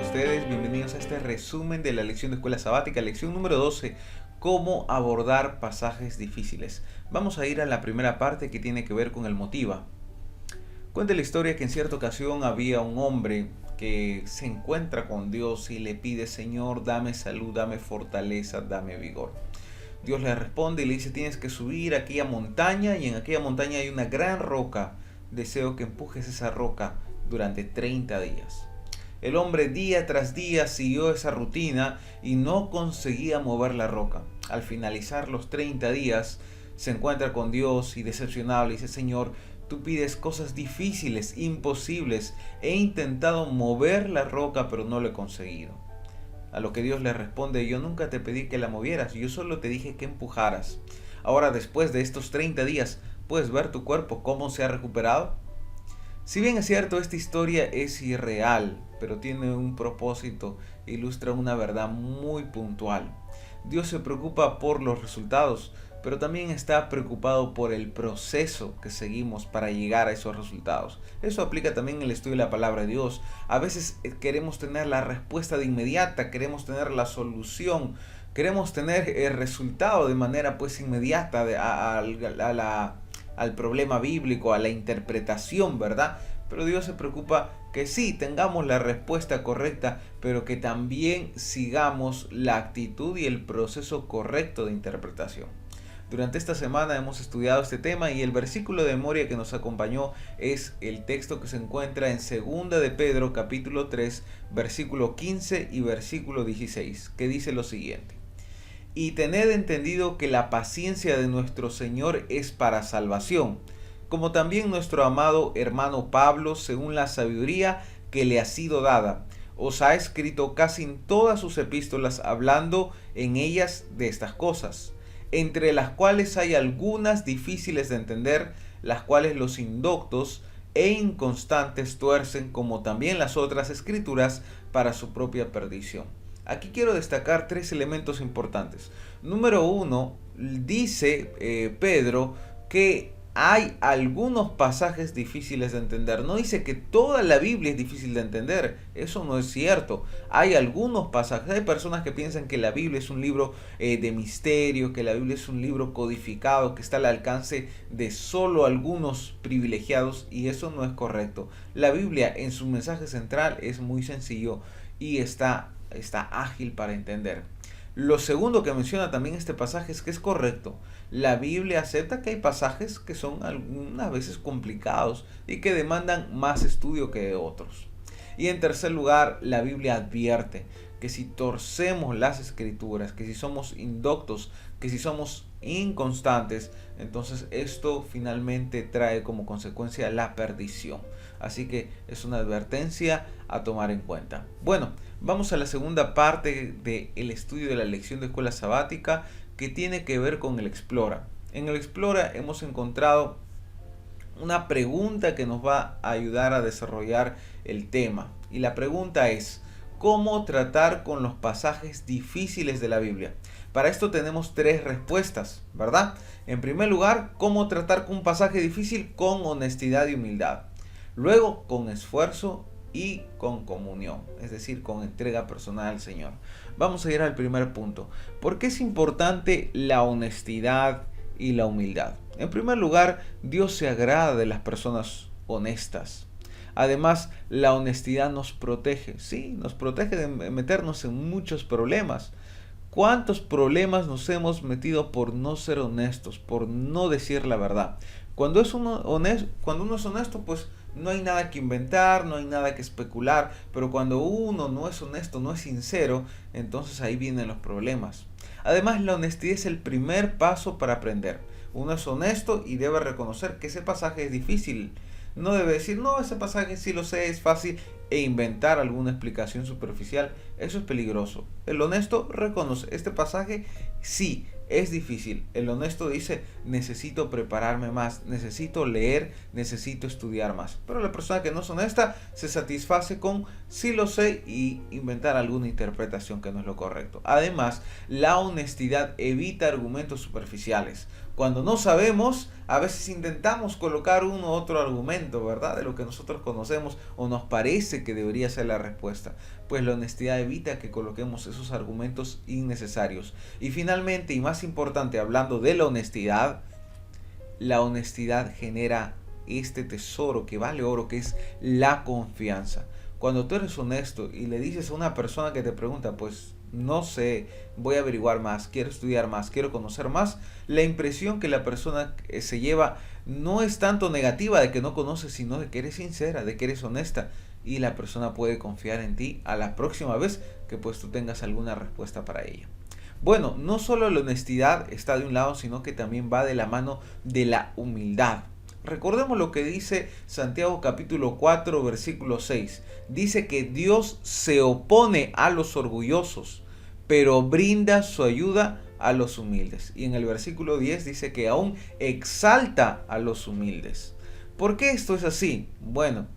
ustedes? Bienvenidos a este resumen de la lección de escuela sabática, lección número 12, cómo abordar pasajes difíciles. Vamos a ir a la primera parte que tiene que ver con el motiva. Cuenta la historia que en cierta ocasión había un hombre que se encuentra con Dios y le pide: Señor, dame salud, dame fortaleza, dame vigor. Dios le responde y le dice: tienes que subir a aquella montaña, y en aquella montaña hay una gran roca. Deseo que empujes esa roca durante 30 días. El hombre día tras día siguió esa rutina y no conseguía mover la roca. Al finalizar los 30 días, se encuentra con Dios y decepcionado le dice: Señor, tú pides cosas difíciles, imposibles. He intentado mover la roca, pero no lo he conseguido. A lo que Dios le responde: yo nunca te pedí que la movieras, yo solo te dije que empujaras. Ahora, después de estos 30 días, ¿puedes ver tu cuerpo cómo se ha recuperado? Si bien es cierto, esta historia es irreal, pero tiene un propósito, ilustra una verdad muy puntual. Dios se preocupa por los resultados, pero también está preocupado por el proceso que seguimos para llegar a esos resultados. Eso aplica también en el estudio de la palabra de Dios. A veces queremos tener la respuesta de inmediata, queremos tener la solución, queremos tener el resultado de manera inmediata al problema bíblico, a la interpretación, ¿verdad? Pero Dios se preocupa que sí tengamos la respuesta correcta, pero que también sigamos la actitud y el proceso correcto de interpretación. Durante esta semana hemos estudiado este tema y el versículo de memoria que nos acompañó es el texto que se encuentra en 2 de Pedro capítulo 3, versículo 15 y versículo 16, que dice lo siguiente: y tened entendido que la paciencia de nuestro Señor es para salvación, como también nuestro amado hermano Pablo, según la sabiduría que le ha sido dada, os ha escrito casi en todas sus epístolas, hablando en ellas de estas cosas, entre las cuales hay algunas difíciles de entender, las cuales los indoctos e inconstantes tuercen, como también las otras escrituras, para su propia perdición. Aquí quiero destacar 3 elementos importantes. Número 1, dice Pedro que hay algunos pasajes difíciles de entender. No dice que toda la Biblia es difícil de entender. Eso no es cierto. Hay algunos pasajes. Hay personas que piensan que la Biblia es un libro de misterio, que la Biblia es un libro codificado, que está al alcance de solo algunos privilegiados, y eso no es correcto. La Biblia en su mensaje central es muy sencillo y está ágil para entender. Lo segundo que menciona también este pasaje es que es correcto. La Biblia acepta que hay pasajes que son algunas veces complicados y que demandan más estudio que otros. Y en tercer lugar, la Biblia advierte que si torcemos las escrituras, que si somos indoctos, que si somos inconstantes, entonces esto finalmente trae como consecuencia la perdición. Así que es una advertencia a tomar en cuenta. Bueno, vamos a la segunda parte del estudio de la lección de escuela sabática, que tiene que ver con el Explora. En el Explora hemos encontrado una pregunta que nos va a ayudar a desarrollar el tema. Y la pregunta es: ¿cómo tratar con los pasajes difíciles de la Biblia? Para esto tenemos 3 respuestas, ¿verdad? En primer lugar, ¿cómo tratar con un pasaje difícil? Con honestidad y humildad. Luego, con esfuerzo y con comunión, es decir, con entrega personal al Señor. Vamos a ir al primer punto. ¿Por qué es importante la honestidad y la humildad? En primer lugar, Dios se agrada de las personas honestas. Además, la honestidad nos protege. Sí, nos protege de meternos en muchos problemas. ¿Cuántos problemas nos hemos metido por no ser honestos, por no decir la verdad? Cuando uno es honesto, pues no hay nada que inventar, no hay nada que especular, pero cuando uno no es honesto, no es sincero, entonces ahí vienen los problemas. Además, la honestidad es el primer paso para aprender. Uno es honesto y debe reconocer que ese pasaje es difícil. No debe decir: no, ese pasaje sí lo sé, es fácil, e inventar alguna explicación superficial. Eso es peligroso. El honesto reconoce: este pasaje sí es difícil. El honesto dice: necesito prepararme más, necesito leer, necesito estudiar más. Pero la persona que no es honesta se satisface con sí lo sé y inventar alguna interpretación que no es lo correcto. Además, la honestidad evita argumentos superficiales. Cuando no sabemos, a veces intentamos colocar uno u otro argumento, ¿verdad? De lo que nosotros conocemos o nos parece que debería ser la respuesta. Pues la honestidad evita que coloquemos esos argumentos innecesarios. Y finalmente, y más importante, hablando de la honestidad genera este tesoro que vale oro, que es la confianza. Cuando tú eres honesto y le dices a una persona que te pregunta, pues no sé, voy a averiguar más, quiero estudiar más, quiero conocer más, la impresión que la persona se lleva no es tanto negativa de que no conoces, sino de que eres sincera, de que eres honesta, y la persona puede confiar en ti a la próxima vez que pues tú tengas alguna respuesta para ella. Bueno, no solo la honestidad está de un lado, sino que también va de la mano de la humildad. Recordemos lo que dice Santiago capítulo 4 versículo 6. Dice que Dios se opone a los orgullosos, pero brinda su ayuda a los humildes. Y en el versículo 10 dice que aún exalta a los humildes. ¿Por qué esto es así? Bueno,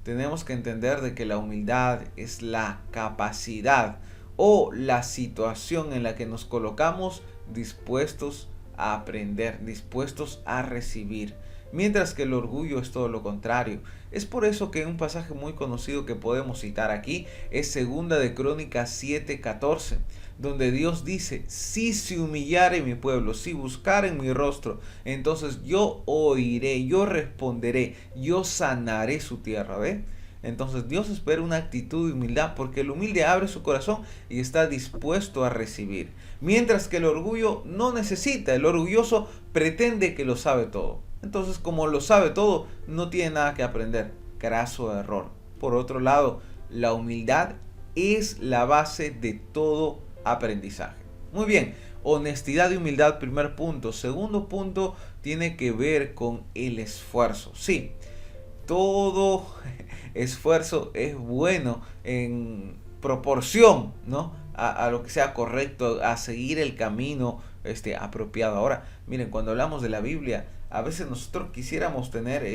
tenemos que entender de que la humildad es la capacidad o la situación en la que nos colocamos dispuestos a aprender, dispuestos a recibir. Mientras que el orgullo es todo lo contrario. Es por eso que un pasaje muy conocido que podemos citar aquí es segunda de Crónicas 7:14, donde Dios dice: si se humillare mi pueblo, si buscaren mi rostro, entonces yo oiré, yo responderé, yo sanaré su tierra. ¿Ve? Entonces Dios espera una actitud de humildad, porque el humilde abre su corazón y está dispuesto a recibir. Mientras que el orgullo no necesita, el orgulloso pretende que lo sabe todo. Entonces, como lo sabe todo, no tiene nada que aprender. Craso error. Por otro lado, la humildad es la base de todo aprendizaje. Muy bien, honestidad y humildad, primer punto. Segundo punto tiene que ver con el esfuerzo. Sí, todo esfuerzo es bueno en proporción, ¿no? A lo que sea correcto, a seguir el camino apropiado. Ahora, miren, cuando hablamos de la Biblia, a veces nosotros quisiéramos tener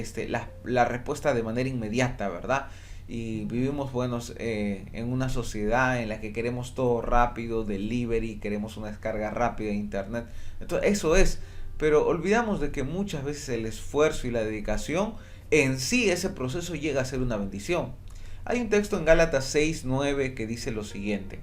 la respuesta de manera inmediata, ¿verdad? Y vivimos, en una sociedad en la que queremos todo rápido, delivery, queremos una descarga rápida de internet. Entonces, eso es. Pero olvidamos de que muchas veces el esfuerzo y la dedicación en sí, ese proceso llega a ser una bendición. Hay un texto en Gálatas 6:9 que dice lo siguiente: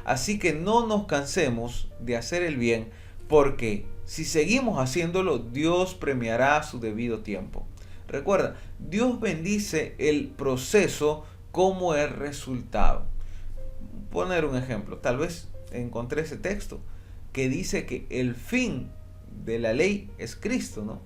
así que no nos cansemos de hacer el bien, porque si seguimos haciéndolo, Dios premiará a su debido tiempo. Recuerda, Dios bendice el proceso como el resultado. Poner un ejemplo, tal vez encontré ese texto que dice que el fin de la ley es Cristo, ¿no?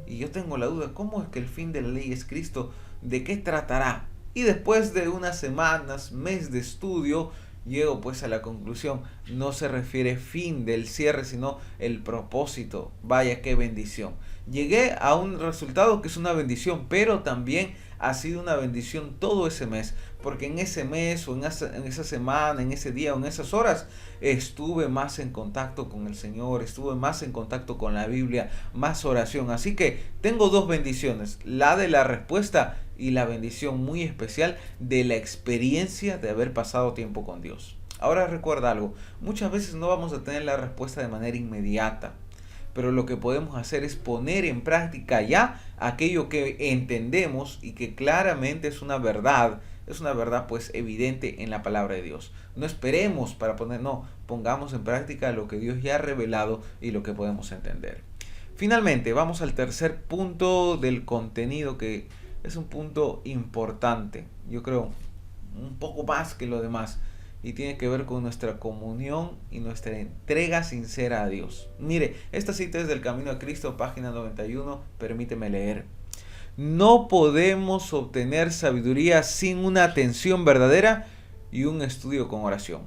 Y yo tengo la duda, ¿cómo es que el fin de la ley es Cristo? ¿De qué tratará? Y después de unas semanas, mes de estudio, llego pues a la conclusión: no se refiere fin del cierre, sino el propósito. Vaya qué bendición. Llegué a un resultado que es una bendición, pero también ha sido una bendición todo ese mes, porque en ese mes o en esa semana, en ese día o en esas horas, estuve más en contacto con el Señor, estuve más en contacto con la Biblia, más oración. Así que tengo dos bendiciones: la de la respuesta y la bendición muy especial de la experiencia de haber pasado tiempo con Dios. Ahora recuerda algo: muchas veces no vamos a tener la respuesta de manera inmediata, pero lo que podemos hacer es poner en práctica ya aquello que entendemos y que claramente es una verdad pues evidente en la palabra de Dios. No esperemos para pongamos en práctica lo que Dios ya ha revelado y lo que podemos entender. Finalmente, vamos al tercer punto del contenido, que es un punto importante, yo creo, un poco más que lo demás, y tiene que ver con nuestra comunión y nuestra entrega sincera a Dios. Mire, esta cita es del Camino a Cristo, página 91, permíteme leer: no podemos obtener sabiduría sin una atención verdadera y un estudio con oración.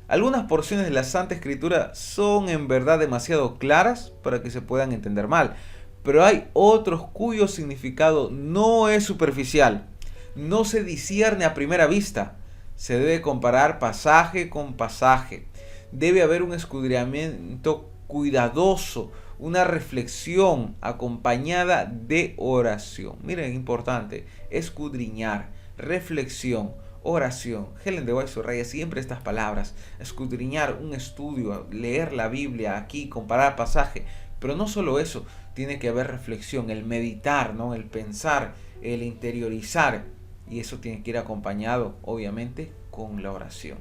Algunas porciones de la Santa Escritura son en verdad demasiado claras para que se puedan entender mal, pero hay otros cuyo significado no es superficial, no se discierne a primera vista. Se debe comparar pasaje con pasaje. Debe haber un escudriñamiento cuidadoso, una reflexión acompañada de oración. Miren, importante: escudriñar, reflexión, oración. Ellen de White subraya siempre estas palabras: escudriñar, un estudio, leer la Biblia aquí, comparar pasaje. Pero no solo eso, tiene que haber reflexión, el meditar, ¿no? El pensar, el interiorizar. Y eso tiene que ir acompañado, obviamente, con la oración.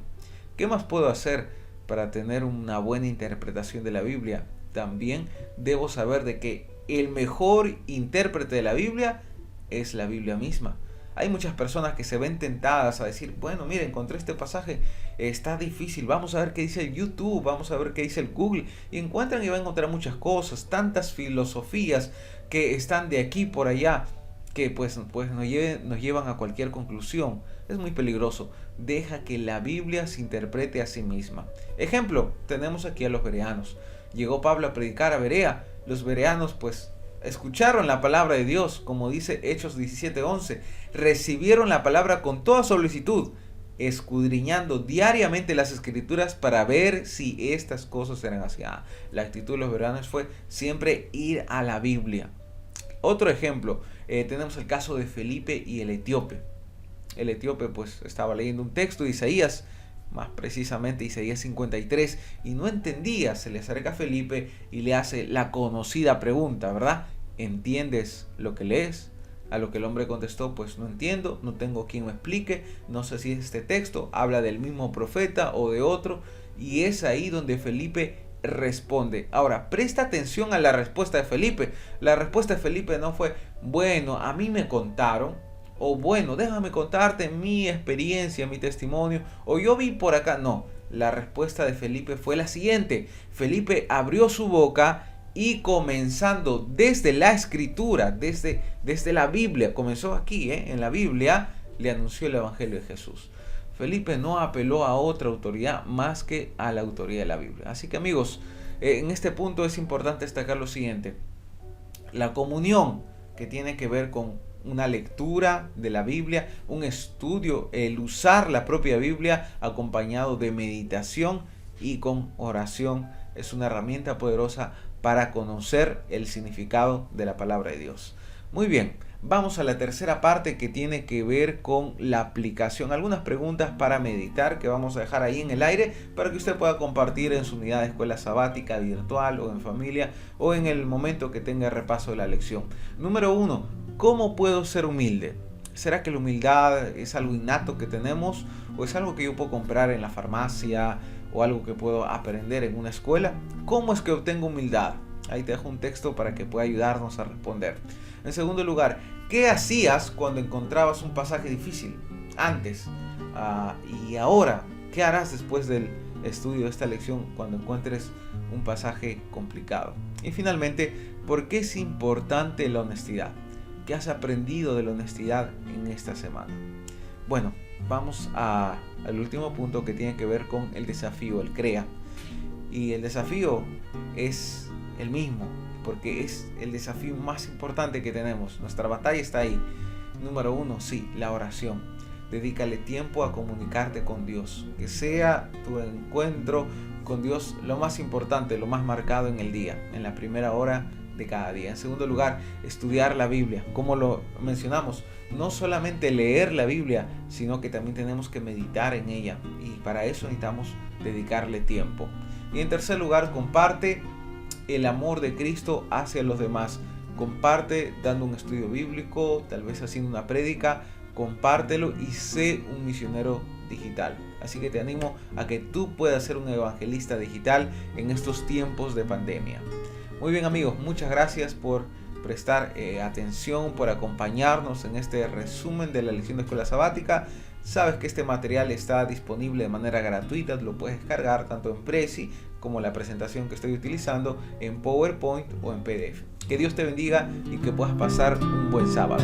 ¿Qué más puedo hacer para tener una buena interpretación de la Biblia? También debo saber de que el mejor intérprete de la Biblia es la Biblia misma. Hay muchas personas que se ven tentadas a decir: bueno, mira, encontré este pasaje, está difícil, vamos a ver qué dice el YouTube, vamos a ver qué dice el Google. Y encuentran y van a encontrar muchas cosas, tantas filosofías que están de aquí por allá, que pues nos llevan a cualquier conclusión. Es muy peligroso. Deja que la Biblia se interprete a sí misma. Ejemplo, tenemos aquí a los bereanos. Llegó Pablo a predicar a Berea. Los bereanos pues escucharon la palabra de Dios, como dice Hechos 17:11. Recibieron la palabra con toda solicitud, escudriñando diariamente las escrituras para ver si estas cosas eran así. La actitud de los bereanos fue siempre ir a la Biblia. Otro ejemplo, tenemos el caso de Felipe y el etíope. El etíope pues estaba leyendo un texto de Isaías, más precisamente Isaías 53, y no entendía. Se le acerca a Felipe y le hace la conocida pregunta, ¿verdad? ¿Entiendes lo que lees? A lo que el hombre contestó: pues no entiendo, no tengo quien me explique, no sé si este texto habla del mismo profeta o de otro. Y es ahí donde Felipe responde. Ahora, presta atención a la respuesta de Felipe. La respuesta de Felipe no fue: bueno, a mí me contaron, o bueno, déjame contarte mi experiencia, mi testimonio, o yo vi por acá. No, la respuesta de Felipe fue la siguiente. Felipe abrió su boca y, comenzando desde la escritura, desde la Biblia, comenzó aquí, en la Biblia, le anunció el evangelio de Jesús. Felipe no apeló a otra autoridad más que a la autoridad de la Biblia. Así que, amigos, en este punto es importante destacar lo siguiente: la comunión, que tiene que ver con una lectura de la Biblia, un estudio, el usar la propia Biblia acompañado de meditación y con oración, es una herramienta poderosa para conocer el significado de la palabra de Dios. Muy bien, vamos a la tercera parte, que tiene que ver con la aplicación. Algunas preguntas para meditar que vamos a dejar ahí en el aire para que usted pueda compartir en su unidad de escuela sabática virtual, o en familia, o en el momento que tenga repaso de la lección. Número 1. ¿Cómo puedo ser humilde? ¿Será que la humildad es algo innato que tenemos, o es algo que yo puedo comprar en la farmacia, o algo que puedo aprender en una escuela? ¿Cómo es que obtengo humildad? Ahí te dejo un texto para que pueda ayudarnos a responder. En segundo lugar, ¿qué hacías cuando encontrabas un pasaje difícil? Antes y ahora, ¿qué harás después del estudio de esta lección cuando encuentres un pasaje complicado? Y finalmente, ¿por qué es importante la honestidad? ¿Qué has aprendido de la honestidad en esta semana? Bueno, vamos al último punto, que tiene que ver con el desafío, el CREA. Y el desafío es el mismo, porque es el desafío más importante que tenemos. Nuestra batalla está ahí. Número 1, sí, la oración. Dedícale tiempo a comunicarte con Dios. Que sea tu encuentro con Dios lo más importante, lo más marcado en el día, en la primera hora de cada día. En segundo lugar, estudiar la Biblia. Como lo mencionamos, no solamente leer la Biblia, sino que también tenemos que meditar en ella, y para eso necesitamos dedicarle tiempo. Y en tercer lugar, comparte el amor de Cristo hacia los demás. Comparte dando un estudio bíblico, tal vez haciendo una prédica. Compártelo y sé un misionero digital. Así que te animo a que tú puedas ser un evangelista digital en estos tiempos de pandemia. Muy bien, amigos, muchas gracias por prestar atención, por acompañarnos en este resumen de la lección de escuela sabática. Sabes que este material está disponible de manera gratuita, lo puedes descargar tanto en Prezi como la presentación que estoy utilizando en PowerPoint o en PDF. Que Dios te bendiga y que puedas pasar un buen sábado.